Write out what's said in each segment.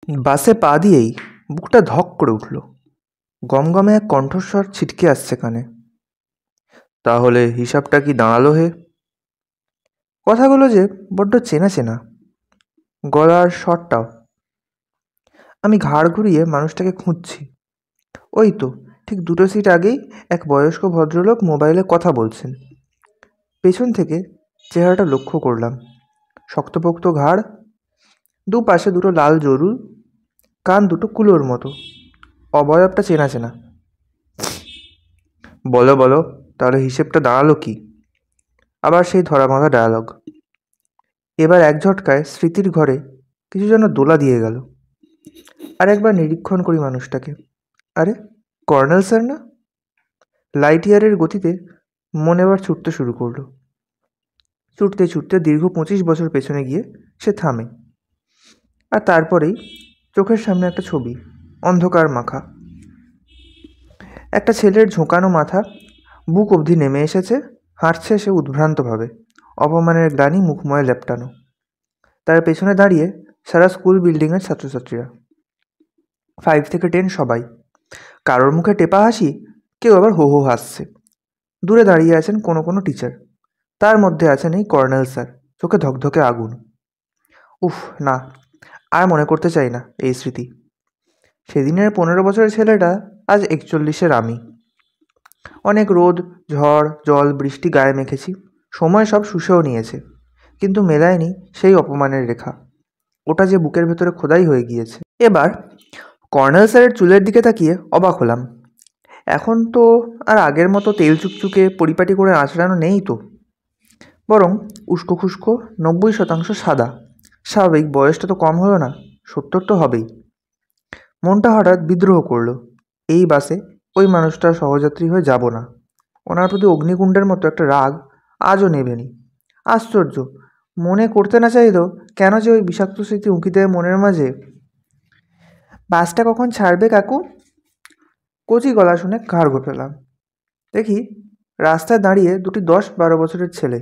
বাসে পা দিয়েই বুকটা ধক করে উঠল। গমগমে এক কণ্ঠস্বর ছিটকে আসছে কানে। তাহলে হিসাবটা কি দাঁড়ালো হে? কথাগুলো যে বড্ড চেনা চেনা, গলার স্বরটাও। আমি ঘাড় ঘুরিয়ে মানুষটাকে খুঁজছি। ওই তো, ঠিক 2টো সিট আগেই এক বয়স্ক ভদ্রলোক মোবাইলে কথা বলছেন। পেছন থেকে চেহারাটা লক্ষ্য করলাম। শক্তপোক্ত ঘাড়, দুপাশে 2টো লাল জরুল, কান 2টো কুলোর মতো। অবয়বটা চেনা চেনা। বলো বলো, তাহলে হিসেবটা দাঁড়ালো কি? আবার সেই ধরাবাঁধা ডায়ালগ। এবার এক ঝটকায় স্মৃতির ঘরে কিছু যেন দোলা দিয়ে গেল। আর একবার নিরীক্ষণ করি মানুষটাকে। আরে, কর্নেল স্যার না? লাইট ইয়ারের গতিতে মন এবার ছুটতে শুরু করলো। ছুটতে ছুটতে দীর্ঘ 25 বছর পেছনে গিয়ে সে থামে। আর তারপরেই চোখের সামনে একটা ছবি, অন্ধকার মাখা। একটা ছেলের ঝোঁকানো মাথা বুক অবধি নেমে এসেছে, হাঁটছে সে উদ্ভ্রান্তভাবে, অপমানের গ্লানি মুখময় লেপটানো। তার পেছনে দাঁড়িয়ে সারা স্কুল বিল্ডিংয়ের ছাত্রছাত্রীরা, 5 থেকে 10 সবাই। কারোর মুখে টেপা হাসি, কেউ আবার হো হো হাসছে। দূরে দাঁড়িয়ে আছেন কোনো কোনো টিচার, তার মধ্যে আছেন এই কর্নেল স্যার, চোখে ধকধকে আগুন। উফ, না, আর মনে করতে চাই না এই স্মৃতি। সেদিনের 15 বছরের ছেলেটা আজ 41-এর আমি। অনেক রোদ, ঝড়, জল, বৃষ্টি গায়ে মেখেছি, সময় সব শুষেও নিয়েছে, কিন্তু মেলায়নি সেই অপমানের রেখা। ওটা যে বুকের ভেতরে খোদাই হয়ে গিয়েছে। এবার কর্নেল স্যারের চুলের দিকে তাকিয়ে অবাক হলাম। এখন তো আর আগের মতো তেল চুকচুকে পরিপাটি করে আঁচড়ানো নেই তো, বরং উস্কো খুস্কো 90% সাদা। স্বাভাবিক, বয়সটা তো কম হলো না, 70 তো হবেই। মনটা হঠাৎ বিদ্রোহ করলো। এই বাসে ওই মানুষটার সহযাত্রী হয়ে যাব না। ওনার প্রতি অগ্নিকুণ্ডের মতো একটা রাগ আজও নেবেনি। আশ্চর্য, মনে করতে না চাইলেও কেন যে ওই বিষাক্ত স্মৃতি উঁকি দেয় মনের মাঝে। বাসটা কখন ছাড়বে কাকু? কচি গলা শুনে ঘাড় ঘোরালাম। দেখি রাস্তায় দাঁড়িয়ে 2টি 10-12 বছরের ছেলে,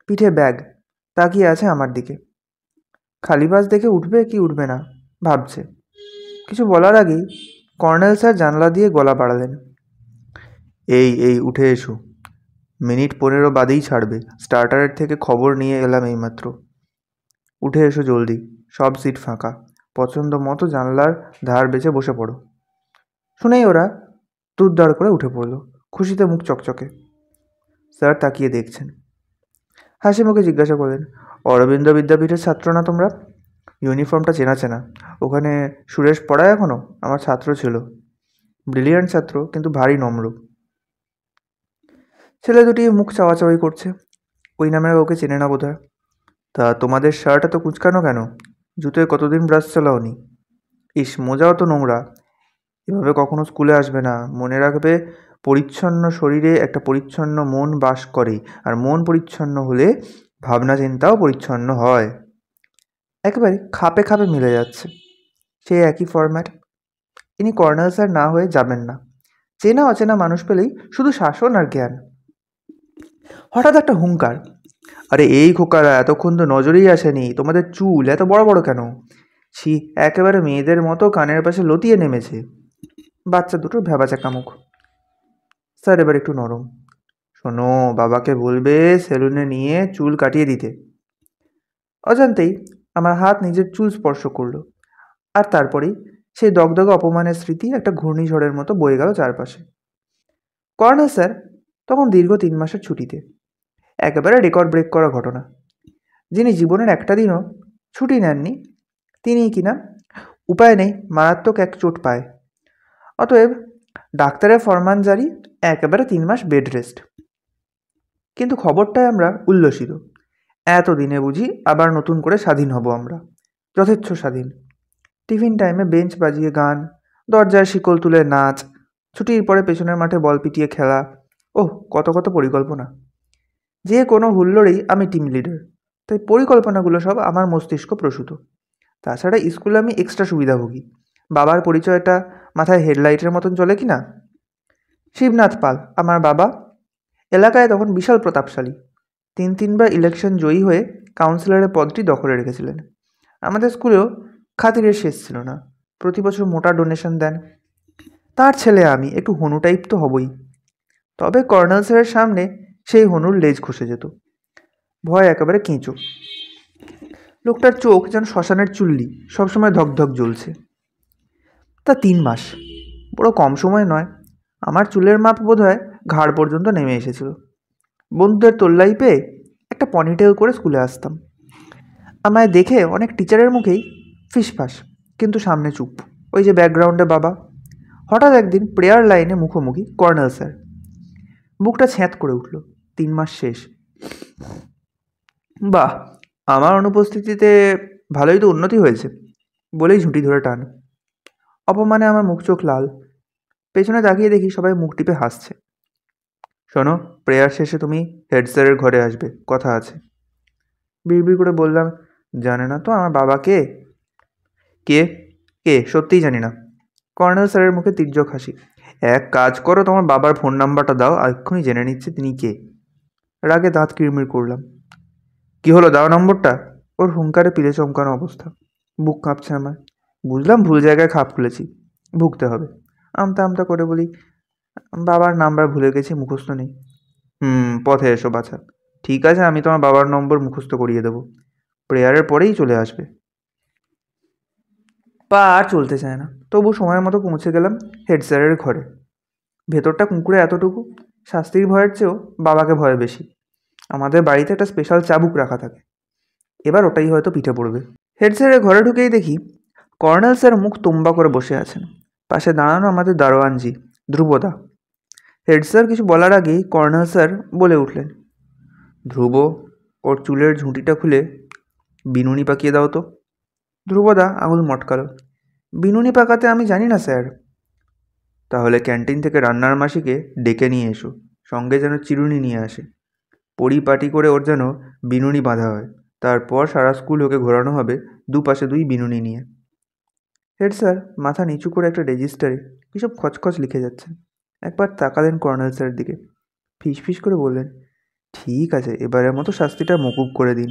পিঠে ব্যাগ, তাকিয়ে আছে আমার দিকে। খালি বাস দেখে উঠবে কি উঠবে না ভাবছে। কিছু বলার আগেই কর্নেল স্যার জানলা দিয়ে গলা বাড়ালেন। এই এই উঠে এসো, মিনিট 15 বাদেই ছাড়বে। স্টার্টারের থেকে খবর নিয়ে এলাম এইমাত্র। উঠে এসো জলদি, সব সিট ফাঁকা। পছন্দ মতো জানলার ধার বেছে বসে পড়ো। শুনেই ওরা দুধদার করে উঠে পড়ল, খুশিতে মুখ চকচকে। স্যার তাকিয়ে দেখছেন, হাসি মুখে জিজ্ঞাসা করলেন, অরবিন্দ বিদ্যাপীঠের ছাত্র না তোমরা? ইউনিফর্মটা চেনা চেনা। ওখানে সুরেশ পড়ায় এখনও? আমার ছাত্র ছিল। ব্রিলিয়ান্ট ছাত্র, কিন্তু ভারী নম্র। ছেলে দুটি মুখ চাওয়াচাওয়ি করছে। ওই নামের ওকে চেনে না বোধহয়। তা তোমাদের শার্ট এত কুঁচকানো কেন? জুতোয় কতদিন ব্রাশ চালাওনি? ইস, মোজাও তো নোংরা। এভাবে কখনো স্কুলে আসবে না। মনে রাখবে, পরিচ্ছন্ন শরীরে একটা পরিচ্ছন্ন মন বাস করে, আর মন পরিচ্ছন্ন হলে ভাবনা চিন্তাও পরিচ্ছন্ন হয়। একেবারে খাপে খাপে মিলে যাচ্ছে, সেই একই ফরম্যাট। ইনি কর্নেল স্যার না হয়ে যাবেন না। চেনা অচেনা মানুষ পেলেই শুধু শাসন আর জ্ঞান। হঠাৎ একটা হুঙ্কার, আরে এই খোকারা, এতক্ষণ তো নজরেই আসেনি, তোমাদের চুল এত বড় বড় কেন? ছি, একেবারে মেয়েদের মতো কানের পাশে লতিয়ে নেমেছে। বাচ্চা দুটোর ভ্যাবাচাকা মুখ। স্যার এবার একটু নরম। শোনো, বাবাকে বলবে সেলুনে নিয়ে চুল কাটিয়ে দিতে। অজান্তেই আমার হাত নিজের চুল স্পর্শ করলো, আর তারপরেই সেই দগদগে অপমানের স্মৃতি একটা ঘূর্ণিঝড়ের মতো বয়ে গেল চারপাশে। কর্নেল স্যার তখন দীর্ঘ 3 মাসের ছুটিতে, একেবারে রেকর্ড ব্রেক করা ঘটনা। যিনি জীবনের একটা দিনও ছুটি নেননি, তিনিই কিনা উপায় নেই, মারাত্মক এক চোট পায়। অতএব ডাক্তারের ফরমান জারি, একেবারে 3 মাস বেড রেস্ট। কিন্তু খবরটায় আমরা উল্লসিত। এতদিনে বুঝি আবার নতুন করে স্বাধীন হব আমরা, যথেচ্ছ স্বাধীন। টিফিন টাইমে বেঞ্চ বাজিয়ে গান, দরজায় শিকল তুলে নাচ, ছুটির পরে পেছনের মাঠে বল পিটিয়ে খেলা। ওহ, কত কত পরিকল্পনা! যে কোনো হুল্লোড়েই আমি টিম লিডার, তাই পরিকল্পনাগুলো সব আমার মস্তিষ্ক প্রসূত। তাছাড়া স্কুলে আমি এক্সট্রা সুবিধাভোগী। বাবার পরিচয়টা মাথায় হেডলাইটের মতন চলে কি না। শিবনাথ পাল আমার বাবা। এলাকায় তখন বিশাল প্রতাপশালী। 3 বার ইলেকশন জয়ী হয়ে কাউন্সিলরের পদটি দখলে রেখেছিলেন। আমাদের স্কুলেও খাতিরের শেষ ছিল না। প্রতি বছর মোটা ডোনেশন দেন। তার ছেলে আমি, একটু হনু টাইপ তো হবই। তবে কর্নেল স্যারের সামনে সেই হনুর লেজ খসে যেত। ভয় একেবারে কেঁচো। লোকটার চোখ যেন শ্মশানের চুল্লি, সবসময় ধকধক জ্বলছে। তা 3 মাস, বড় কম সময় নয়। আমার চুলের মাপ বোধ হয় ঘাড় পর্যন্ত নেমে এসেছিল। বন্ধুদের তোল্লাই পেয়ে একটা পনিটেল করে স্কুলে আসতাম। আমায় দেখে অনেক টিচারের মুখেই ফিসফাস, কিন্তু সামনে চুপ। ওই যে ব্যাকগ্রাউন্ডে বাবা। হঠাৎ একদিন প্রেয়ার লাইনে মুখোমুখি কর্নেল স্যার। বুকটা ছ্যাঁত করে উঠল। 3 মাস শেষ। বাহ, আমার অনুপস্থিতিতে ভালোই তো উন্নতি হয়েছে বলেই ঝুঁটি ধরে টান। অপমানে আমার মুখ চোখ লাল। পেছনে তাকিয়ে দেখি সবাই মুখ টিপে হাসছে। শোনো, প্রেয়ার শেষে তুমি হেড স্যারের ঘরে আসবে, কথা আছে। বিড়বিড় করে বললাম, জানে না তো আমার বাবা কে? কে? কে? সত্যিই জানি না। কর্নেল স্যারের মুখে তির্যক হাসি। এক কাজ করো, তোমার বাবার ফোন নাম্বারটা দাও, এক্ষুনি জেনে নিচ্ছে তিনি কে। রাগে দাঁত কিরমির করলাম। কি হলো, দাও নম্বরটা। ওর হুঙ্কারে পিলে চমকানো অবস্থা। বুক কাঁপছে আমার। বুঝলাম ভুল জায়গায় খাপ খুলেছি, ভুগতে হবে। আমতা আমতা করে বলি, বাবার নাম্বার ভুলে গেছি, মুখস্থ নেই। পথে এসো বাছা। ঠিক আছে, আমি তোমার বাবার নম্বর মুখস্থ করিয়ে দেবো। প্রেয়ারের পরেই চলে আসবে। পা আর চলতে চায় না, তবু সময় মতো পৌঁছে গেলাম হেড স্যারের ঘরে। ভেতরটা কুঁকুড়ে এতটুকু। শাস্তির ভয়ের চেয়েও বাবাকে ভয় বেশি। আমাদের বাড়িতে একটা স্পেশাল চাবুক রাখা থাকে, এবার ওটাই হয়তো পিঠে পড়বে। হেড স্যারের ঘরে ঢুকেই দেখি কর্নেল স্যার মুখ তুম্বা করে বসে আছেন। পাশে দাঁড়ানো আমাদের দারোয়ানজি ধ্রুবদা। হেড স্যার কিছু বলার আগেই কর্নেল স্যার বলে উঠলেন, ধ্রুব, ওর চুলের ঝুঁটিটা খুলে বিনুনি পাকিয়ে দাও তো। ধ্রুবদা আঙুল মটকালো। বিনুনি পাকাতে আমি জানি না স্যার। তাহলে ক্যান্টিন থেকে রান্নার মাসিকে ডেকে নিয়ে এসো, সঙ্গে যেন চিরুনি নিয়ে আসে। পরিপাটি করে ওর যেন বিনুনি বাঁধা হয়। তারপর সারা স্কুল ওকে ঘোরানো হবে দুপাশে 2 বিনুনি নিয়ে। হেড স্যার মাথা নিচু করে একটা রেজিস্টারে কিসব খচখচ লিখে যাচ্ছেন। একবার তাকালেন কর্নেল স্যারের দিকে, ফিস করে বললেন, ঠিক আছে, এবারের মতো শাস্তিটা মকুব করে দিন,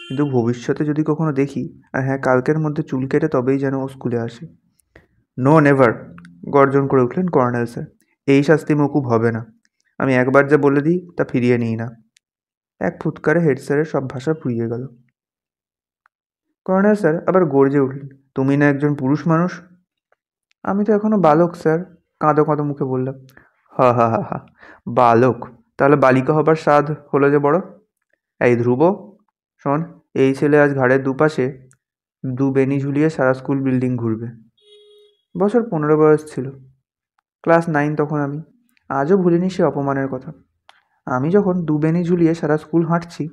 কিন্তু ভবিষ্যতে যদি কখনো দেখি, আর হ্যাঁ, কালকের মধ্যে চুল কেটে তবেই যেন ও স্কুলে আসে। নো নেভার, গর্জন করে উঠলেন কর্নেল স্যার। এই শাস্তি মকুব হবে না। আমি একবার যা বলে দিই তা ফিরিয়ে নিই না। এক ফুৎকারে হেড স্যারের সব ভাষা ফুরিয়ে গেল। কর্নেল স্যার আবার গর্জে উঠলেন, তুমি না একজন পুরুষ মানুষ? আমি তো এখনো বালক স্যার, কাঁদো কাঁদো মুখে বললাম। হা হা হা হা, বালক? তাহলে বালিকা হবার স্বাদ হলো যে বড়। এই ধ্রুব, শোন, এই ছেলে আজ ঘাড়ের দুপাশে 2 বেনি ঝুলিয়ে সারা স্কুল বিল্ডিং ঘুরবে। বছর 15 বয়স ছিল, ক্লাস 9 তখন আমি। আজও ভুলিনি সে অপমানের কথা। আমি যখন 2 বেনি ঝুলিয়ে সারা স্কুল হাঁটছি,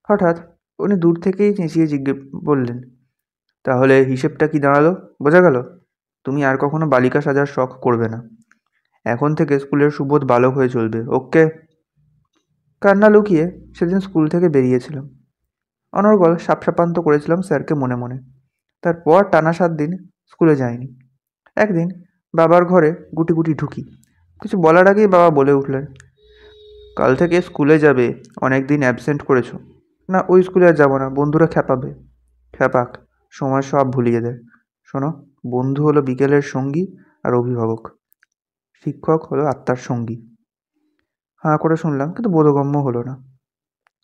হঠাৎ উনি দূর থেকেই চেঁচিয়ে বললেন, তাহলে হিসেবটা কি দাঁড়ালো, বোঝা গেল? তুমি আর কখনো বালিকা সাজার শখ করবে না। এখন থেকে স্কুলের সুবোধ বালক হয়ে চলবে, ওকে? কান্না লুকিয়ে সেদিন স্কুল থেকে বেরিয়েছিলাম। অনর্গল সাপসাপান্ত করেছিলাম স্যারকে মনে মনে। তারপর টানা 7 দিন স্কুলে যাইনি। একদিন বাবার ঘরে গুটি গুটি ঢুকি। কিছু বলার আগেই বাবা বলে উঠলেন, কাল থেকে স্কুলে যাবে, অনেক দিন অ্যাবসেন্ট করেছো। না, ওই স্কুলে আর যাবো না, বন্ধুরা খ্যাপাবে। খ্যাপাক, সময় সব ভুলিয়ে দেয়। শোনো, বন্ধু হলো বিকেলের সঙ্গী আর অভিভাবক, শিক্ষক হলো আত্মার সঙ্গী। হাঁ করে শুনলাম, কিন্তু বোধগম্য হলো না।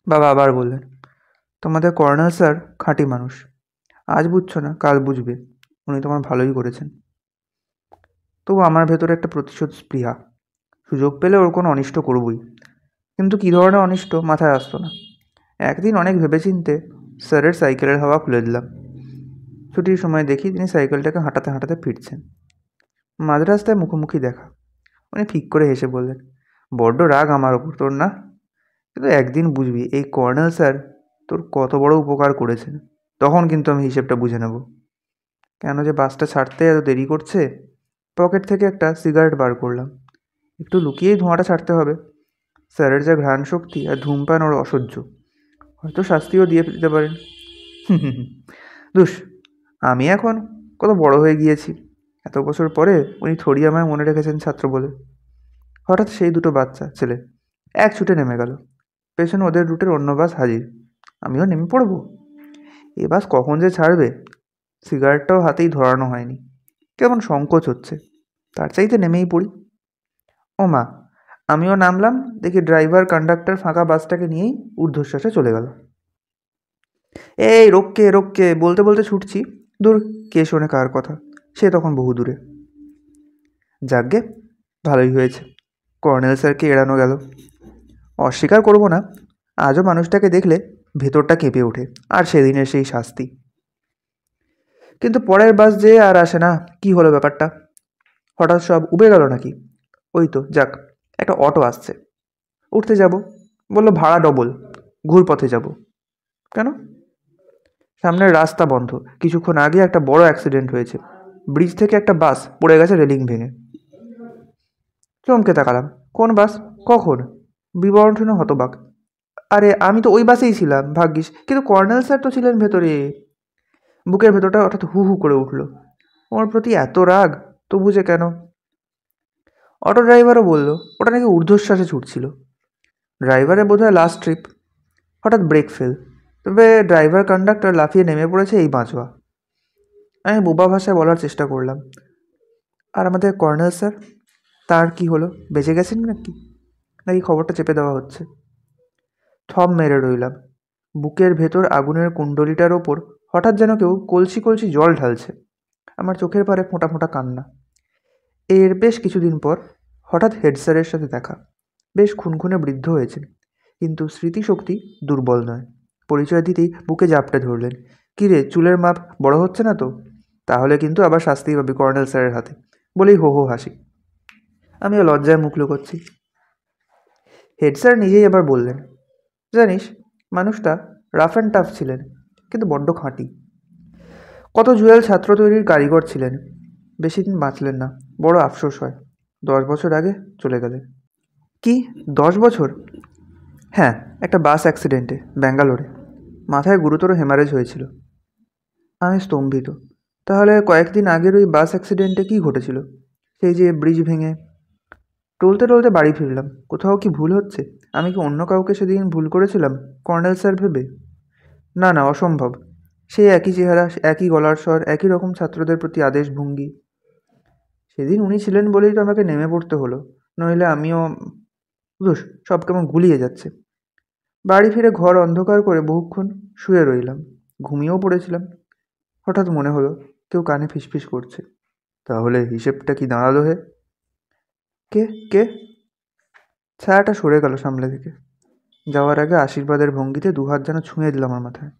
বাবা আবার বললেন, তোমাদের কর্নেল স্যার খাঁটি মানুষ। আজ বুঝছো না, কাল বুঝবে। উনি তোমার ভালোই করেছেন। তবু আমার ভেতরে একটা প্রতিশোধ স্পৃহা। সুযোগ পেলে ওর কোনো অনিষ্ট করবই, কিন্তু কী ধরনের অনিষ্ট মাথায় আসতো না। একদিন অনেক ভেবেচিন্তে স্যারের সাইকেলের হাওয়া খুলে দিলাম। ছুটির সময় দেখি তিনি সাইকেলটাকে হাঁটাতে হাঁটাতে ফিরছেন। মাঝ রাস্তায় মুখোমুখি দেখা। উনি ঠিক করে হেসে বললেন, বড্ড রাগ আমার ওপর তোর, না? কিন্তু একদিন বুঝবি এই কর্নেল স্যার তোর কত বড় উপকার করেছেন। তখন কিন্তু আমি হিসেবটা বুঝে নেব। কেন যে বাসটা ছাড়তে এত দেরি করছে? পকেট থেকে একটা সিগারেট বার করলাম। একটু লুকিয়েই ধোঁয়াটা ছাড়তে হবে। স্যারের যা ঘ্রাণ শক্তি আর ধূমপান ওর অসহ্য। হয়তো শাস্তিও দিয়ে দিতে পারেন। দুস, আমি এখন কত বড় হয়ে গিয়েছি। এত বছর পরে উনি থোড়ি আমায় মনে রেখেছেন ছাত্র বলে। হঠাৎ সেই 2 বাচ্চা ছেলে এক ছুটে নেমে গেল। পেছনে ওদের রুটের অন্য বাস হাজির। আমিও নেমে পড়ব। এ বাস কখন যে ছাড়বে। সিগারেটটাও হাতেই ধরানো হয়নি। কেমন সংকোচ হচ্ছে, তার চাইতে নেমেই পড়ি। ও মা! আমিও নামলাম, দেখি ড্রাইভার কন্ডাক্টর ফাঁকা বাসটাকে নিয়েই ঊর্ধ্বশ্বাসে চলে গেল। এই রোক্কে রোক্কে বলতে বলতে ছুটছি, দূর, কে শোনে কার কথা, সে তখন বহু দূরে। যাকগে, ভালোই হয়েছে, কর্নেল স্যারকে এড়ানো গেল। অস্বীকার করব না, আজও মানুষটাকে দেখলে ভেতরটা কেঁপে ওঠে, আর সেদিনের সেই শাস্তি। কিন্তু পরের বাস যে আর আসে না, কি হলো ব্যাপারটা? হঠাৎ সব উবে গেল নাকি? ওই তো, যাক, একটা অটো আসছে, উঠতে যাব। বললো ভাড়া ডবল, ঘুরপথে যাব। কেন? সামনের রাস্তা বন্ধ, কিছুক্ষণ আগে একটা বড় অ্যাক্সিডেন্ট হয়েছে, ব্রিজ থেকে একটা বাস পড়ে গেছে রেলিং ভেঙে। চমকে তাকালাম, কোন বাস, কখন? বিবরণ শুনে হতবাক। আরে আমি তো ওই বাসেই ছিলাম, ভাগ্যিস, কিন্তু কর্নেল স্যার তো ছিলেন ভেতরে। বুকের ভেতরটা হঠাৎ হু হু করে উঠল। ওর প্রতি এত রাগ, তবু যে কেন? অটো ড্রাইভারও বলল ওটা নাকি ঊর্ধ্বশ্বাসে ছুটছিল। ড্রাইভারের বোধহয় লাস্ট ট্রিপ। হঠাৎ ব্রেক ফেল, তবে ড্রাইভার কন্ডাক্টর লাফিয়ে নেমে পড়েছে এই বাঁচোয়া। আমি বোবা ভাষায় বলার চেষ্টা করলাম, আর আমাদের কর্নেল স্যার, তার কি হলো, বেঁচে গেছেন নাকি, নাকি খবরটা চেপে দেওয়া হচ্ছে? থম মেরে রইলাম। বুকের ভেতর আগুনের কুণ্ডলিটার ওপর হঠাৎ যেন কেউ কলসি কলসি জল ঢালছে। আমার চোখের পারে ফোঁটা ফোঁটা কান্না। এর বেশ কিছুদিন পর হঠাৎ হেড স্যারের সাথে দেখা। বেশ খুনখুনে বৃদ্ধ হয়েছেন, কিন্তু স্মৃতিশক্তি দুর্বল নয়। পরিচয় দিতেই বুকে জাপটে ধরলেন। কী রে, চুলের মাপ বড় হচ্ছে না তো? তাহলে কিন্তু আবার শাস্তি পাবি কর্নেল স্যারের হাতে, বলেই হো হো হাসি। আমিও লজ্জায় মুখ লুকোচ্ছি। হেড স্যার নিজেই আবার বললেন, জানিস, মানুষটা রাফ অ্যান্ড টাফ ছিলেন, কিন্তু বড্ড খাঁটি। কত জুয়েল ছাত্র তৈরির কারিগর ছিলেন, বেশি দিন বাঁচলেন না, বড় আফসোস হয়। 10 বছর আগে চলে গেলেন। কি, 10 বছর? হ্যাঁ, একটা বাস অ্যাক্সিডেন্টে, ব্যাঙ্গালোরে। মাথায় গুরুতর হেমারেজ হয়েছিল। আমি স্তম্ভিত। তাহলে কয়েকদিন আগের ওই বাস অ্যাক্সিডেন্টে কী ঘটেছিল? সেই যে ব্রিজ ভেঙে? টলতে টলতে বাড়ি ফিরলাম। কোথাও কি ভুল হচ্ছে? আমি কি অন্য কাউকে সেদিন ভুল করেছিলাম, কর্নেল স্যার ভেবে? না না, অসম্ভব। সেই একই চেহারা, একই গলার স্বর, একই রকম ছাত্রদের প্রতি আদেশ ভঙ্গি। সেদিন উনি ছিলেন বলেই তো আমাকে নেমে পড়তে হলো, নইলে আমিও... ধুস, সব কেমন গুলিয়ে যাচ্ছে। বাড়ি ফিরে ঘর অন্ধকার করে বহুক্ষণ শুয়ে রইলাম। ঘুমিয়েও পড়েছিলাম। হঠাৎ মনে হলো কেউ কানে ফিসফিস করছে। তাহলে হিসেবটা কি দাঁড়ালো হে? কে কে? ছায়াটা সরে গেল সামনে থেকে। যাওয়ার আগে আশীর্বাদের ভঙ্গিতে দুহাত যেন ছুঁয়ে দিল আমার মাথায়।